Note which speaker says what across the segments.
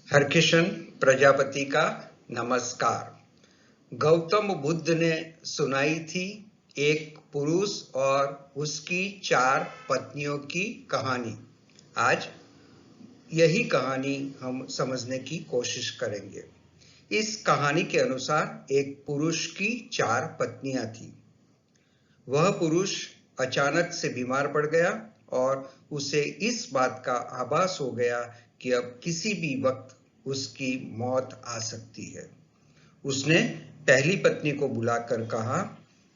Speaker 1: हरकिशन प्रजापति का नमस्कार। गौतम बुद्ध ने सुनाई थी एक पुरुष और उसकी 4 पत्नियों की कहानी। आज यही कहानी हम समझने की कोशिश करेंगे। इस कहानी के अनुसार एक पुरुष की 4 पत्नियां थी। वह पुरुष अचानक से बीमार पड़ गया और उसे इस बात का आभास हो गया कि अब किसी भी वक्त उसकी मौत आ सकती है। उसने पहली पत्नी को बुलाकर कहा,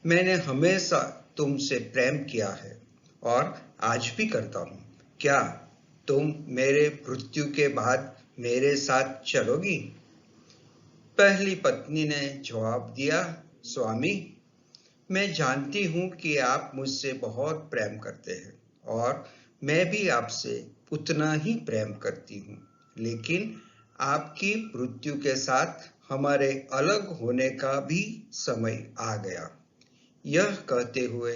Speaker 1: मैंने हमेशा तुमसे प्रेम किया है और आज भी करता हूं। क्या तुम मेरे मृत्यु के बाद मेरे साथ चलोगी? पहली पत्नी ने जवाब दिया, स्वामी, मैं जानती हूं कि आप मुझसे बहुत प्रेम करते हैं और मैं भी आपसे उतना ही प्रेम करती हूं, लेकिन आपकी मृत्यु के साथ हमारे अलग होने का भी समय आ गया। यह कहते हुए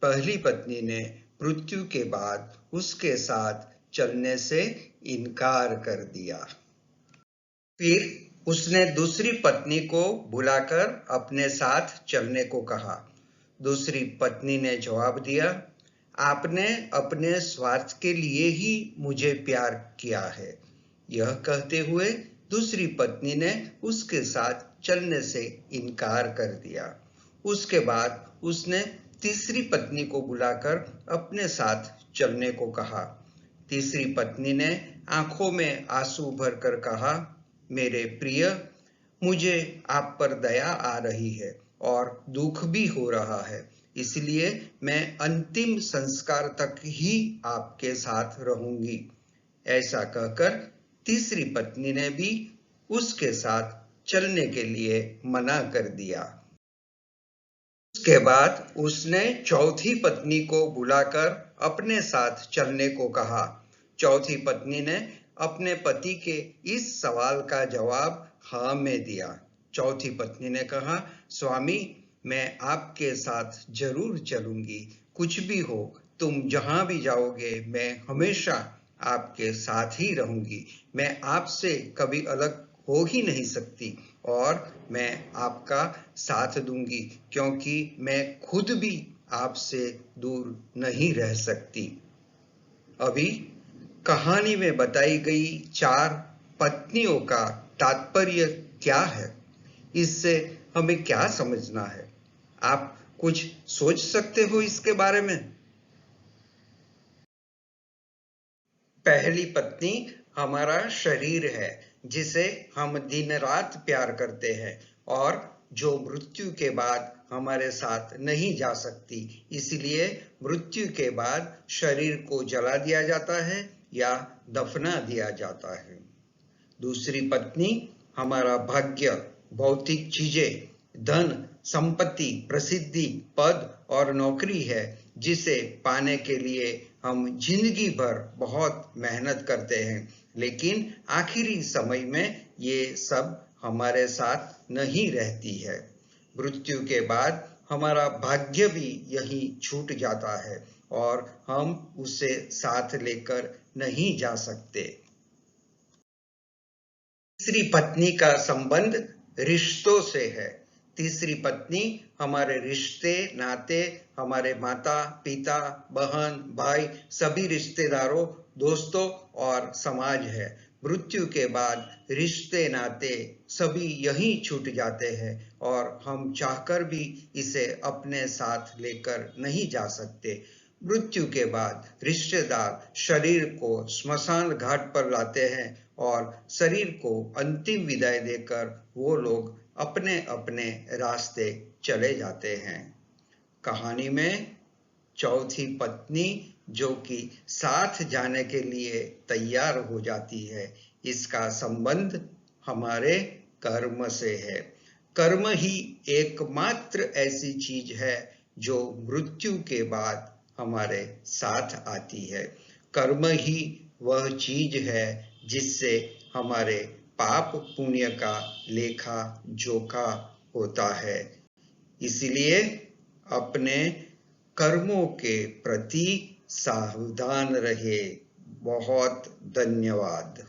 Speaker 1: पहली पत्नी ने मृत्यु के बाद उसके साथ चलने से इनकार कर दिया। फिर उसने दूसरी पत्नी को बुलाकर अपने साथ चलने को कहा। दूसरी पत्नी ने जवाब दिया, आपने अपने स्वार्थ के लिए ही मुझे प्यार किया है। यह कहते हुए दूसरी पत्नी ने उसके साथ चलने से इनकार कर दिया। उसके बाद उसने तीसरी पत्नी को बुलाकर अपने साथ चलने को कहा। तीसरी पत्नी ने आंखों में आंसू भरकर कहा, मेरे प्रिय, मुझे आप पर दया आ रही है और दुख भी हो रहा है, इसलिए मैं अंतिम संस्कार तक ही आपके साथ रहूंगी। ऐसा कहकर तीसरी पत्नी ने भी उसके साथ चलने के लिए मना कर दिया। उसके बाद उसने चौथी पत्नी को बुलाकर अपने साथ चलने को कहा। चौथी पत्नी ने अपने पति के इस सवाल का जवाब हाँ में दिया। चौथी पत्नी ने कहा, स्वामी, मैं आपके साथ जरूर चलूंगी। कुछ भी हो, तुम जहां भी जाओगे, मैं हमेशा आपके साथ ही रहूंगी। मैं आपसे कभी अलग हो ही नहीं सकती और मैं आपका साथ दूंगी, क्योंकि मैं खुद भी आपसे दूर नहीं रह सकती। अभी कहानी में बताई गई 4 पत्नियों का तात्पर्य क्या है? इससे हमें क्या समझना है? आप कुछ सोच सकते हो इसके बारे में? पहली पत्नी हमारा शरीर है, जिसे हम दिन रात प्यार करते हैं और जो मृत्यु के बाद हमारे साथ नहीं जा सकती, इसलिए मृत्यु के बाद शरीर को जला दिया जाता है या दफना दिया जाता है। दूसरी पत्नी हमारा भाग्य, भौतिक चीजें, धन, संपत्ति, प्रसिद्धि, पद और नौकरी है, जिसे पाने के लिए हम जिंदगी भर बहुत मेहनत करते हैं, लेकिन आखिरी समय में ये सब हमारे साथ नहीं रहती है। मृत्यु के बाद हमारा भाग्य भी यहीं छूट जाता है और हम उसे साथ लेकर नहीं जा सकते। तीसरी पत्नी का संबंध रिश्तों से है। तीसरी पत्नी हमारे रिश्ते नाते, हमारे माता पिता, बहन भाई, सभी रिश्तेदारों, दोस्तों और समाज है। मृत्यु के बाद रिश्ते नाते सभी यहीं छूट जाते हैं और हम चाहकर भी इसे अपने साथ लेकर नहीं जा सकते। मृत्यु के बाद रिश्तेदार शरीर को स्मशान घाट पर लाते हैं और शरीर को अंतिम विदाई देकर वो लोग अपने अपने रास्ते चले जाते हैं। कहानी में चौथी पत्नी जो कि साथ जाने के लिए तैयार हो जाती है, इसका संबंध हमारे कर्म से है। कर्म ही एकमात्र ऐसी चीज है जो मृत्यु के बाद हमारे साथ आती है। कर्म ही वह चीज है जिससे हमारे पाप पुण्य का लेखा जोखा होता है। इसलिए अपने कर्मों के प्रति सावधान रहे। बहुत धन्यवाद।